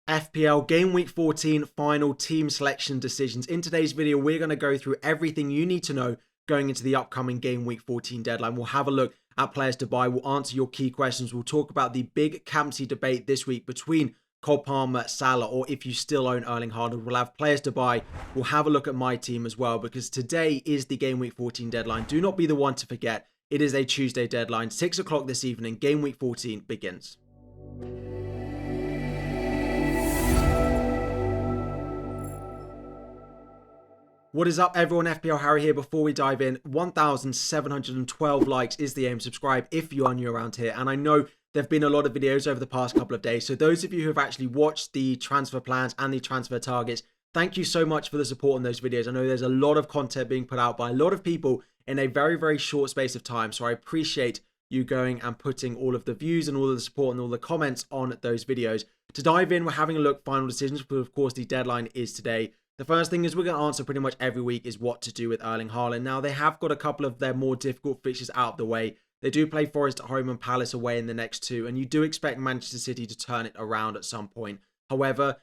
FPL Game Week 14 final team selection decisions. In today's video, we're going to go through everything you need to know going into the upcoming Game Week 14 deadline. We'll have a look at players to buy. We'll answer your key questions. We'll talk about the big captaincy debate this week between Cole Palmer, Salah, or if you still own Erling Haaland. We'll have players to buy. We'll have a look at my team as well, because today is the Game Week 14 deadline. Do not be the one to forget. It is a Tuesday deadline. 6 o'clock this evening, Game Week 14 begins. What is up, everyone? FPL Harry here. Before we dive in, 1,712 likes is the aim. Subscribe if you are new around here. And I know there have been a lot of videos over the past couple of days. So those of you who have actually watched the transfer plans and the transfer targets, thank you so much for the support on those videos. I know there's a lot of content being put out by a lot of people in a very, very short space of time. So I appreciate you going and putting all of the views and all of the support and all the comments on those videos. To dive in, we're having a look at final decisions, but of course the deadline is today. The first thing is we're going to answer pretty much every week is what to do with Erling Haaland. Now, they have got a couple of their more difficult fixtures out of the way. They do play Forest at home and Palace away in the next two, and you do expect Manchester City to turn it around at some point. However,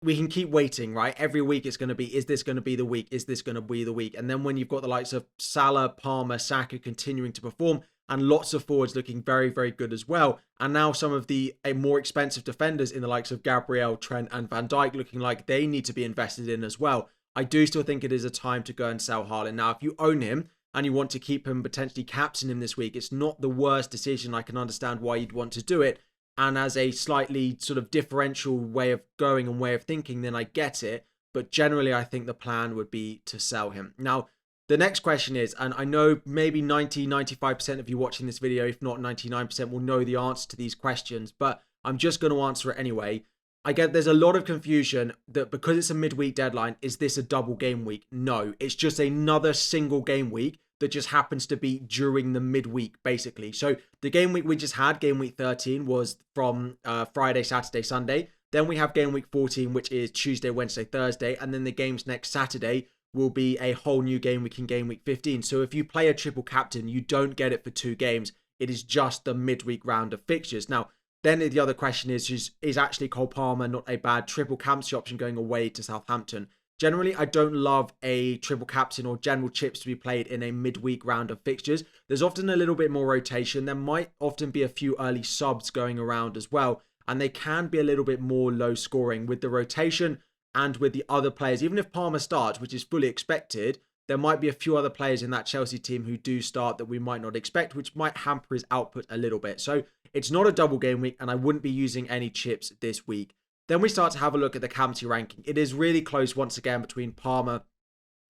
we can keep waiting, right? Every week it's going to be, is this going to be the week? Is this going to be the week? And then when you've got the likes of Salah, Palmer, Saka continuing to perform, and lots of forwards looking very, very good as well. And now some of the more expensive defenders in the likes of Gabriel, Trent and Van Dijk looking like they need to be invested in as well. I do still think it is a time to go and sell Haaland. Now, if you own him and you want to keep him, potentially captain him this week, it's not the worst decision. I can understand why you'd want to do it. And as a slightly sort of differential way of going and way of thinking, then I get it. But generally, I think the plan would be to sell him. Now, the next question is, and I know maybe 90-95% of you watching this video, if not 99%, will know the answer to these questions, but I'm just going to answer it anyway. I get there's a lot of confusion that because it's a midweek deadline, is this a double game week? No, it's just another single game week that just happens to be during the midweek, basically. So the game week we just had, game week 13, was from Friday, Saturday, Sunday. Then we have game week 14, which is Tuesday, Wednesday, Thursday, and then the games next Saturday will be a whole new game week in game week 15. So if you play a triple captain, you don't get it for 2 games. It is just the midweek round of fixtures. Now, then the other question is actually Cole Palmer not a bad triple captaincy option going away to Southampton? Generally, I don't love a triple captain or general chips to be played in a midweek round of fixtures. There's often a little bit more rotation. There might often be a few early subs going around as well. And they can be a little bit more low scoring with the rotation and with the other players. Even if Palmer starts, which is fully expected, there might be a few other players in that Chelsea team who do start that we might not expect, which might hamper his output a little bit. So it's not a double game week, and I wouldn't be using any chips this week. Then we start to have a look at the captaincy ranking. It is really close once again between Palmer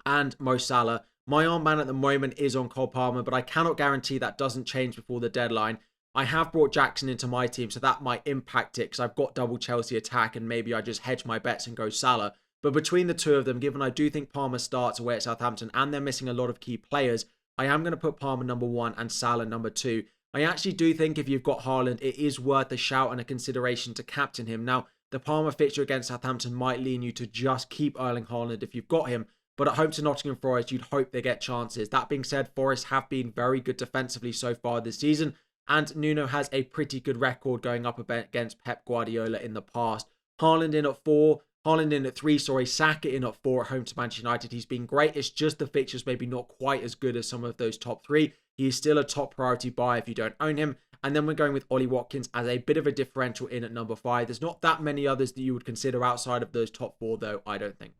and Mo Salah. My armband at the moment is on Cole Palmer, but I cannot guarantee that doesn't change before the deadline. I have brought Jackson into my team, so that might impact it because I've got double Chelsea attack and maybe I just hedge my bets and go Salah. But between the two of them, given I do think Palmer starts away at Southampton and they're missing a lot of key players, I am going to put Palmer number 1 and Salah number 2. I actually do think if you've got Haaland, it is worth a shout and a consideration to captain him. Now, the Palmer fixture against Southampton might lean you to just keep Erling Haaland if you've got him. But at home to Nottingham Forest, you'd hope they get chances. That being said, Forest have been very good defensively so far this season. And Nuno has a pretty good record going up against Pep Guardiola in the past. Haaland in at 4, Haaland in at 3, Saka in at 4 at home to Manchester United. He's been great. It's just the fixtures maybe not quite as good as some of those top 3. He is still a top priority buy if you don't own him. And then we're going with Ollie Watkins as a bit of a differential in at number 5. There's not that many others that you would consider outside of those top 4 though, I don't think.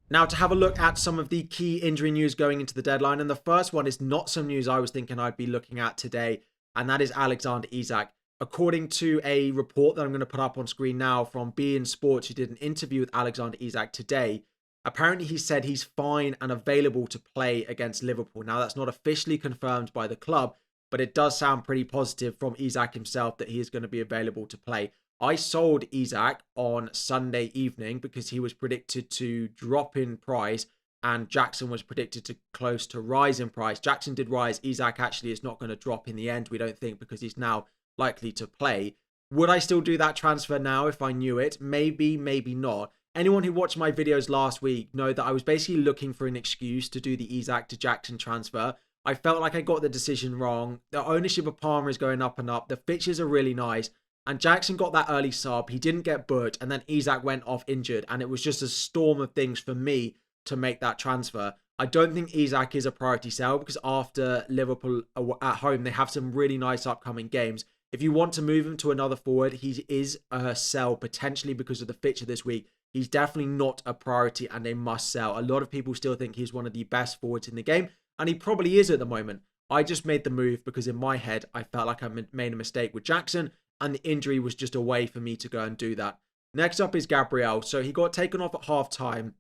Now to have a look at some of the key injury news going into the deadline. And the first one is not some news I was thinking I'd be looking at today. And that is Alexander Isak. According to a report that I'm going to put up on screen now from beIN Sports, who did an interview with Alexander Isak today, apparently he said he's fine and available to play against Liverpool. Now that's not officially confirmed by the club, but it does sound pretty positive from Isak himself that he is going to be available to play. I sold Isak on Sunday evening because he was predicted to drop in price and Jackson was predicted to close to rise in price. Jackson did rise. Isak actually is not going to drop in the end, we don't think, because he's now likely to play. Would I still do that transfer now if I knew it? Maybe, maybe not. Anyone who watched my videos last week know that I was basically looking for an excuse to do the Isak to Jackson transfer. I felt like I got the decision wrong. The ownership of Palmer is going up and up. The fixtures are really nice. And Jackson got that early sub. He didn't get booked. And then Isak went off injured. And it was just a storm of things for me to make that transfer. I don't think Isak is a priority sell because after Liverpool at home, they have some really nice upcoming games. If you want to move him to another forward, he is a sell potentially because of the fixture this week. He's definitely not a priority and a must sell. A lot of people still think he's one of the best forwards in the game, and he probably is at the moment. I just made the move because in my head, I felt like I made a mistake with Jackson, and the injury was just a way for me to go and do that. Next up is Gabriel. So he got taken off at half time.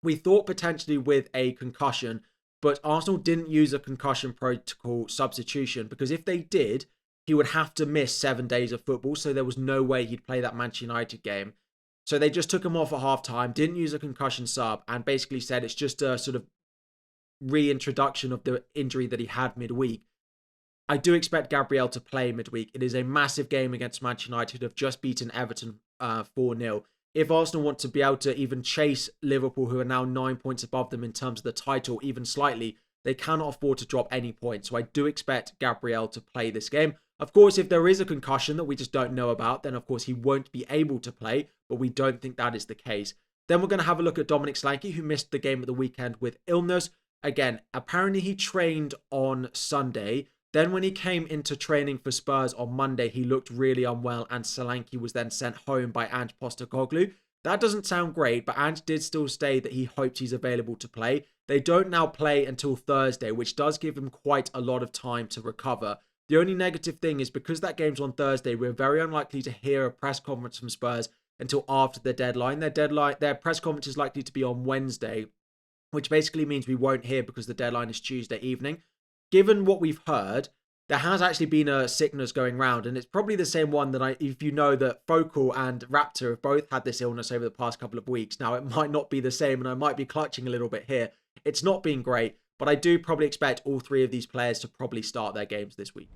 We thought potentially with a concussion, but Arsenal didn't use a concussion protocol substitution because if they did, he would have to miss 7 days of football. So there was no way he'd play that Manchester United game. So they just took him off at half time, didn't use a concussion sub, and basically said it's just a sort of reintroduction of the injury that he had midweek. I do expect Gabriel to play midweek. It is a massive game against Manchester United, who have just beaten Everton 4-0. If Arsenal want to be able to even chase Liverpool, who are now 9 points above them in terms of the title, even slightly, they cannot afford to drop any points. So I do expect Gabriel to play this game. Of course, if there is a concussion that we just don't know about, then of course he won't be able to play, but we don't think that is the case. Then we're going to have a look at Dominic Solanke, who missed the game at the weekend with illness. Again, apparently he trained on Sunday. Then when he came into training for Spurs on Monday, he looked really unwell and Solanke was then sent home by Ange Postecoglou. That doesn't sound great, but Ange did still say that he hopes he's available to play. They don't now play until Thursday, which does give him quite a lot of time to recover. The only negative thing is because that game's on Thursday, we're very unlikely to hear a press conference from Spurs until after the deadline. Their press conference is likely to be on Wednesday, which basically means we won't hear because the deadline is Tuesday evening. Given what we've heard, there has actually been a sickness going around, and it's probably the same one that if you know that Focal and Raptor have both had this illness over the past couple of weeks. Now, it might not be the same, and I might be clutching a little bit here. It's not been great, but I do probably expect all three of these players to probably start their games this week.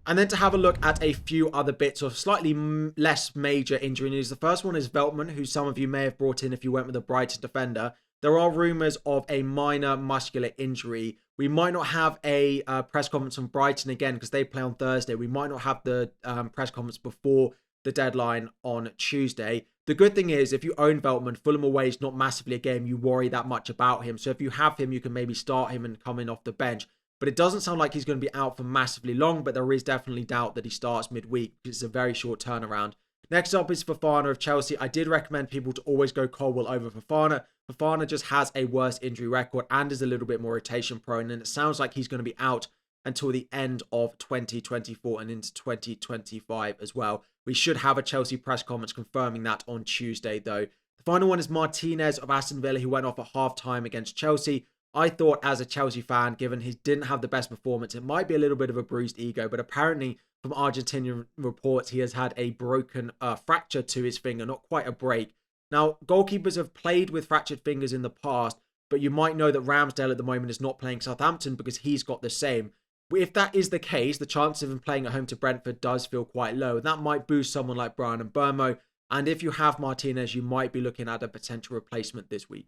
And then to have a look at a few other bits of slightly less major injury news. The first one is Veltman, who some of you may have brought in if you went with a Brighton defender. There are rumours of a minor muscular injury. We might not have a press conference from Brighton again because they play on Thursday. We might not have the press conference before the deadline on Tuesday. The good thing is if you own Veltman, Fulham away is not massively a game you worry that much about him. So if you have him, you can maybe start him and come in off the bench. But it doesn't sound like he's going to be out for massively long, but there is definitely doubt that he starts midweek because it's a very short turnaround. Next up is Fofana of Chelsea. I did recommend people to always go Colwill over Fofana. Fofana just has a worse injury record and is a little bit more rotation prone, and it sounds like he's going to be out until the end of 2024 and into 2025 as well. We should have a Chelsea press conference confirming that on Tuesday though. The final one is Martinez of Aston Villa, who went off at half-time against Chelsea. I thought as a Chelsea fan, given he didn't have the best performance, it might be a little bit of a bruised ego, but apparently from Argentinian reports, he has had a broken fracture to his finger, not quite a break. Now, goalkeepers have played with fractured fingers in the past, but you might know that Ramsdale at the moment is not playing Southampton because he's got the same. If that is the case, the chance of him playing at home to Brentford does feel quite low. That might boost someone like Brian and Burmo, and if you have Martinez, you might be looking at a potential replacement this week.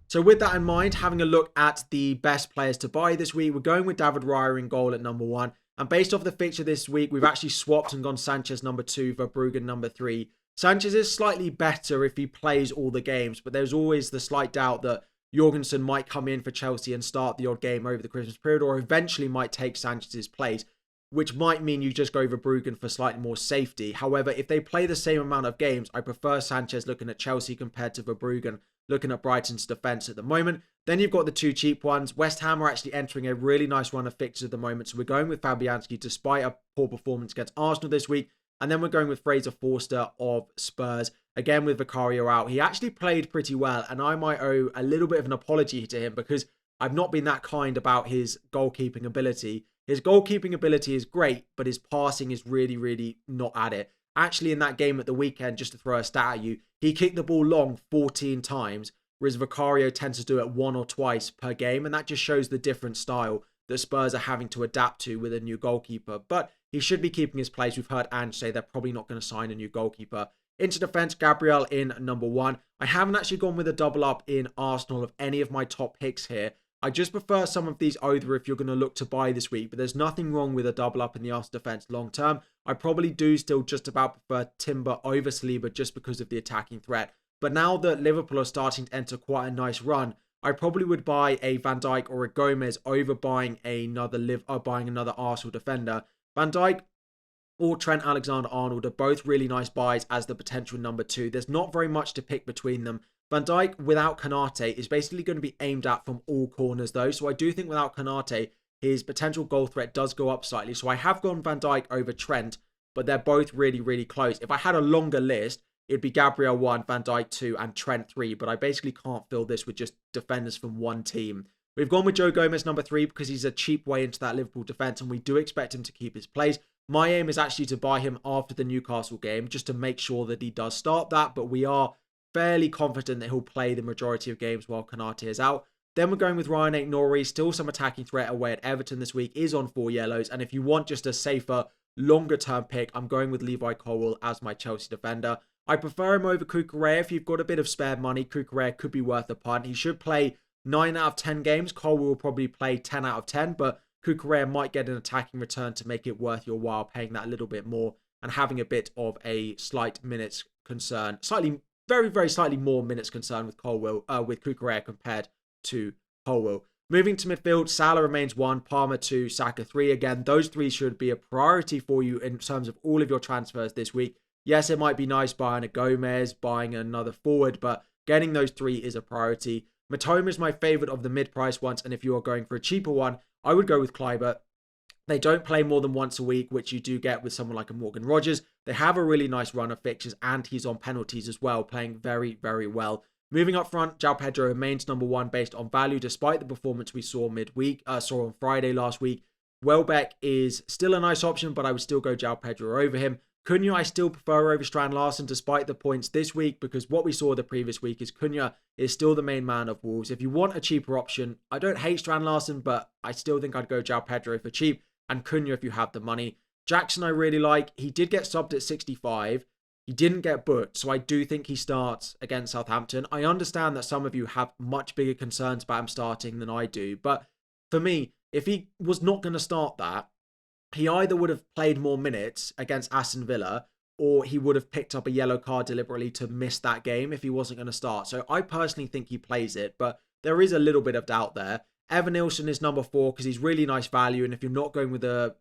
So with that in mind, having a look at the best players to buy this week, we're going with David Raya in goal at number 1. And based off the fixture this week, we've actually swapped and gone Sanchez number 2, Verbruggen number 3. Sanchez is slightly better if he plays all the games, but there's always the slight doubt that Jorgensen might come in for Chelsea and start the odd game over the Christmas period, or eventually might take Sanchez's place, which might mean you just go Verbruggen for slightly more safety. However, if they play the same amount of games, I prefer Sanchez looking at Chelsea compared to Verbruggen looking at Brighton's defence at the moment. Then you've got the two cheap ones. West Ham are actually entering a really nice run of fixtures at the moment, so we're going with Fabianski despite a poor performance against Arsenal this week. And then we're going with Fraser Forster of Spurs, again with Vicario out. He actually played pretty well, and I might owe a little bit of an apology to him because I've not been that kind about his goalkeeping ability. His goalkeeping ability is great, but his passing is really, really not at it. Actually, in that game at the weekend, just to throw a stat at you, he kicked the ball long 14 times, whereas Vicario tends to do it 1 or twice per game, and that just shows the different style that Spurs are having to adapt to with a new goalkeeper. But he should be keeping his place. We've heard Ange say they're probably not going to sign a new goalkeeper. Into defence, Gabriel in number 1. I haven't actually gone with a double up in Arsenal of any of my top picks here. I just prefer some of these over if you're going to look to buy this week, but there's nothing wrong with a double up in the Arsenal defence long term. I probably do still just about prefer Timber over Saliba just because of the attacking threat. But now that Liverpool are starting to enter quite a nice run, I probably would buy a Van Dijk or a Gomez over buying another Arsenal defender. Van Dijk or Trent Alexander-Arnold are both really nice buys as the potential number 2. There's not very much to pick between them. Van Dijk without Konate is basically going to be aimed at from all corners though. So I do think without Konate, his potential goal threat does go up slightly. So I have gone Van Dijk over Trent, but they're both really, really close. If I had a longer list, it'd be Gabriel 1, Van Dijk 2, and Trent 3. But I basically can't fill this with just defenders from one team. We've gone with Joe Gomez number 3 because he's a cheap way into that Liverpool defence and we do expect him to keep his place. My aim is actually to buy him after the Newcastle game just to make sure that he does start that. But we are fairly confident that he'll play the majority of games while Konate is out. Then we're going with Ryan Aït-Nouri. Still some attacking threat away at Everton this week. Is on 4 yellows. And if you want just a safer, longer term pick, I'm going with Levi Colwill as my Chelsea defender. I prefer him over Cucurella. If you've got a bit of spare money, Cucurella could be worth a punt. He should play 9 out of 10 games. Colwill will probably play 10 out of 10. But Cucurella might get an attacking return to make it worth your while, paying that a little bit more and having a bit of a slight minutes concern. Very, very slightly more minutes concern with Cucurella compared to Colwill. Moving to midfield, Salah remains 1, Palmer 2, Saka 3. Again, those 3 should be a priority for you in terms of all of your transfers this week. Yes, it might be nice buying a Gomez, buying another forward, but getting those 3 is a priority. Matoma is my favourite of the mid-price ones, and if you are going for a cheaper one, I would go with Kluivert. They don't play more than once a week, which you do get with someone like a Morgan Rogers. They have a really nice run of fixtures, and he's on penalties as well, playing very, very well. Moving up front, João Pedro remains number 1 based on value, despite the performance we saw on Friday last week. Welbeck is still a nice option, but I would still go João Pedro over him. Cunha I still prefer over Strand Larsen despite the points this week, because what we saw the previous week is Cunha is still the main man of Wolves. If you want a cheaper option, I don't hate Strand Larsen, but I still think I'd go João Pedro for cheap and Cunha if you have the money. Jackson I really like. He did get subbed at 65. He didn't get booked, so I do think he starts against Southampton. I understand that some of you have much bigger concerns about him starting than I do, but for me, if he was not going to start that, he either would have played more minutes against Aston Villa or he would have picked up a yellow card deliberately to miss that game if he wasn't going to start. So I personally think he plays it, but there is a little bit of doubt there. Evan Nilsson is number 4 because he's really nice value, and if you're not going with a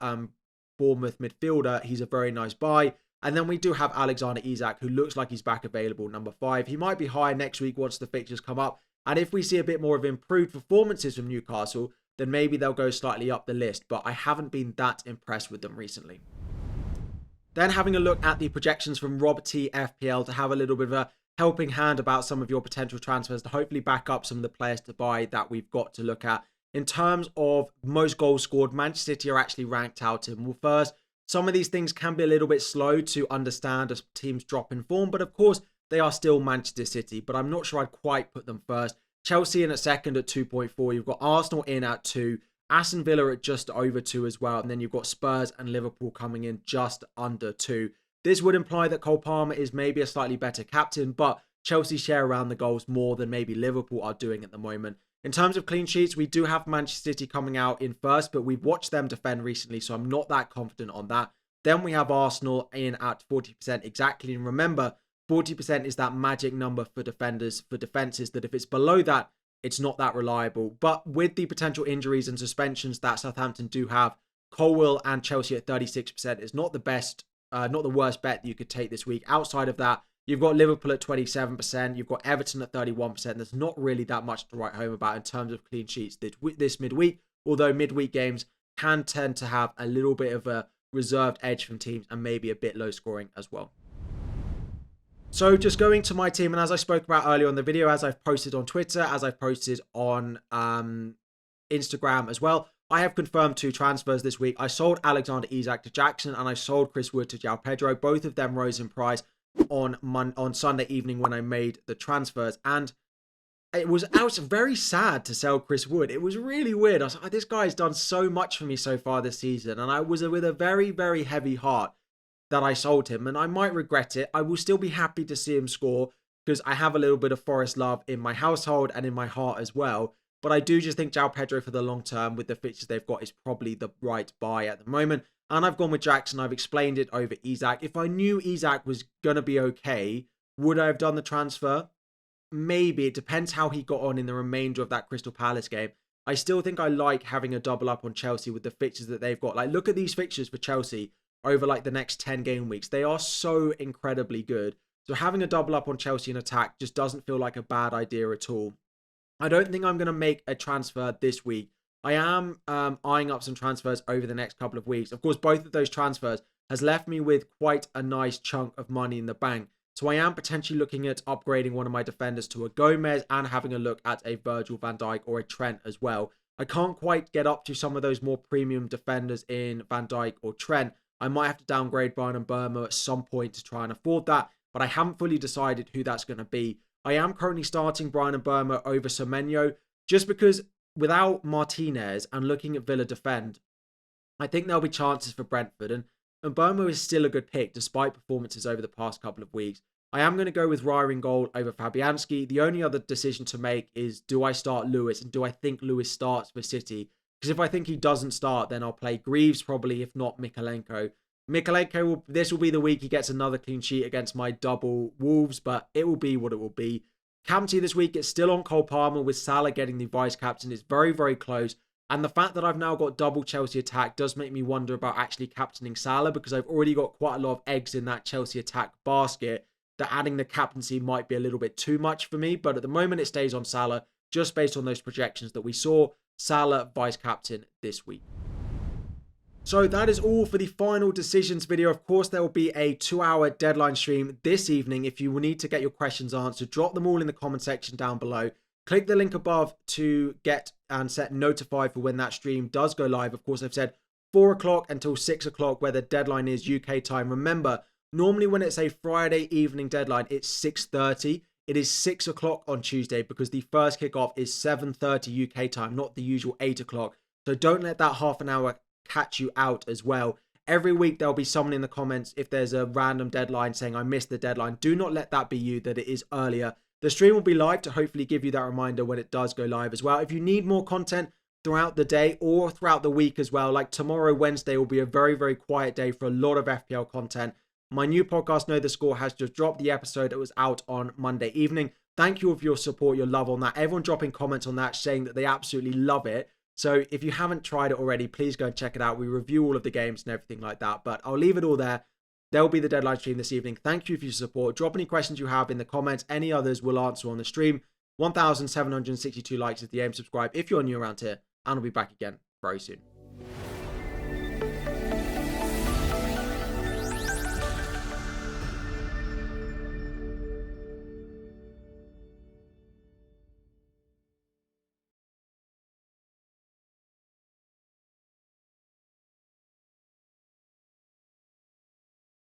Bournemouth midfielder, he's a very nice buy. And then we do have Alexander Isak, who looks like he's back available, number 5. He might be high next week once the fixtures come up. And if we see a bit more of improved performances from Newcastle, then maybe they'll go slightly up the list. But I haven't been that impressed with them recently. Then having a look at the projections from Rob T FPL to have a little bit of a helping hand about some of your potential transfers to hopefully back up some of the players to buy that we've got to look at. In terms of most goals scored, Manchester City are actually ranked out in. Well, first, some of these things can be a little bit slow to understand as teams drop in form, but of course, they are still Manchester City, but I'm not sure I'd quite put them first. Chelsea in at second at 2.4. You've got Arsenal in at 2. Aston Villa at just over 2 as well. And then you've got Spurs and Liverpool coming in just under 2. This would imply that Cole Palmer is maybe a slightly better captain, but Chelsea share around the goals more than maybe Liverpool are doing at the moment. In terms of clean sheets, we do have Manchester City coming out in first, but we've watched them defend recently, so I'm not that confident on that. Then we have Arsenal in at 40% exactly. And remember, 40% is that magic number for defenders, for defenses, that if it's below that, it's not that reliable. But with the potential injuries and suspensions that Southampton do have, Colwill and Chelsea at 36% is not the best, not the worst bet that you could take this week. Outside of that, you've got Liverpool at 27%. You've got Everton at 31%. There's not really that much to write home about in terms of clean sheets this midweek, although midweek games can tend to have a little bit of a reserved edge from teams and maybe a bit low scoring as well. So just going to my team, and as I spoke about earlier on the video, as I've posted on Twitter, as I've posted on Instagram as well, I have confirmed 2 transfers this week. I sold Alexander Isak to Jackson and I sold Chris Wood to João Pedro. Both of them rose in price on Sunday evening when I made the transfers, and I was very sad to sell Chris Wood. It was really weird. I was like, this guy's done so much for me so far this season, and I was with a very, very heavy heart that I sold him, and I might regret it. I will still be happy to see him score because I have a little bit of Forest love in my household and in my heart as well. But I do just think João Pedro for the long term with the fixtures they've got is probably the right buy at the moment. and I've gone with Jackson. I've explained it over Isak. If I knew Isak was going to be okay, would I have done the transfer? Maybe. It depends how he got on in the remainder of that Crystal Palace game. I still think I like having a double up on Chelsea with the fixtures that they've got. Like, look at these fixtures for Chelsea over like the next 10 game weeks. They are so incredibly good. So having a double up on Chelsea in attack just doesn't feel like a bad idea at all. I don't think I'm going to make a transfer this week. I am eyeing up some transfers over the next couple of weeks. Of course, both of those transfers has left me with quite a nice chunk of money in the bank. So I am potentially looking at upgrading one of my defenders to a Gomez and having a look at a Virgil van Dijk or a Trent as well. I can't quite get up to some of those more premium defenders in Van Dijk or Trent. I might have to downgrade Bryan Mbeumo at some point to try and afford that, but I haven't fully decided who that's going to be. I am currently starting Bryan Mbeumo over Semenyo just because without Martinez and looking at Villa defend, I think there'll be chances for Brentford. And Mbeumo is still a good pick despite performances over the past couple of weeks. I am going to go with Raya in goal over Fabianski. The only other decision to make is, do I start Lewis? And do I think Lewis starts for City? Because if I think he doesn't start, then I'll play Greaves probably, if not Mikalenko. Mikalenko, this will be the week he gets another clean sheet against my double Wolves, but it will be what it will be. Captaincy this week, it's still on Cole Palmer with Salah getting the vice captain. It's very, very close. And the fact that I've now got double Chelsea attack does make me wonder about actually captaining Salah, because I've already got quite a lot of eggs in that Chelsea attack basket, that adding the captaincy might be a little bit too much for me. But at the moment, it stays on Salah, just based on those projections that we saw. Salah vice captain this week. So that is all for the final decisions video. Of course, there will be a 2-hour deadline stream this evening. If you will need to get your questions answered, drop them all in the comment section down below. Click the link above to get and set notified for when that stream does go live. Of course, I've said 4 o'clock until 6 o'clock where the deadline is UK time. Remember, normally when it's a Friday evening deadline, it's 6:30. It is 6 o'clock on Tuesday because the first kickoff is 7:30 UK time, not the usual 8 o'clock. So don't let that half an hour catch you out as well. Every week there'll be someone in the comments if there's a random deadline saying I missed the deadline. Do not let that be you, that it is earlier. The stream will be live to hopefully give you that reminder when it does go live as well. If you need more content throughout the day or throughout the week as well, like tomorrow, Wednesday, will be a very, very quiet day for a lot of FPL content. My new podcast, Know the Score, has just dropped the episode that was out on Monday evening. Thank you for your support, your love on that. Everyone dropping comments on that saying that they absolutely love it. So if you haven't tried it already, please go and check it out. We review all of the games and everything like that. But I'll leave it all there. There will be the deadline stream this evening. Thank you for your support. Drop any questions you have in the comments. Any others we'll answer on the stream. 1,762 likes is the aim. Subscribe if you're new around here. And I'll be back again very soon.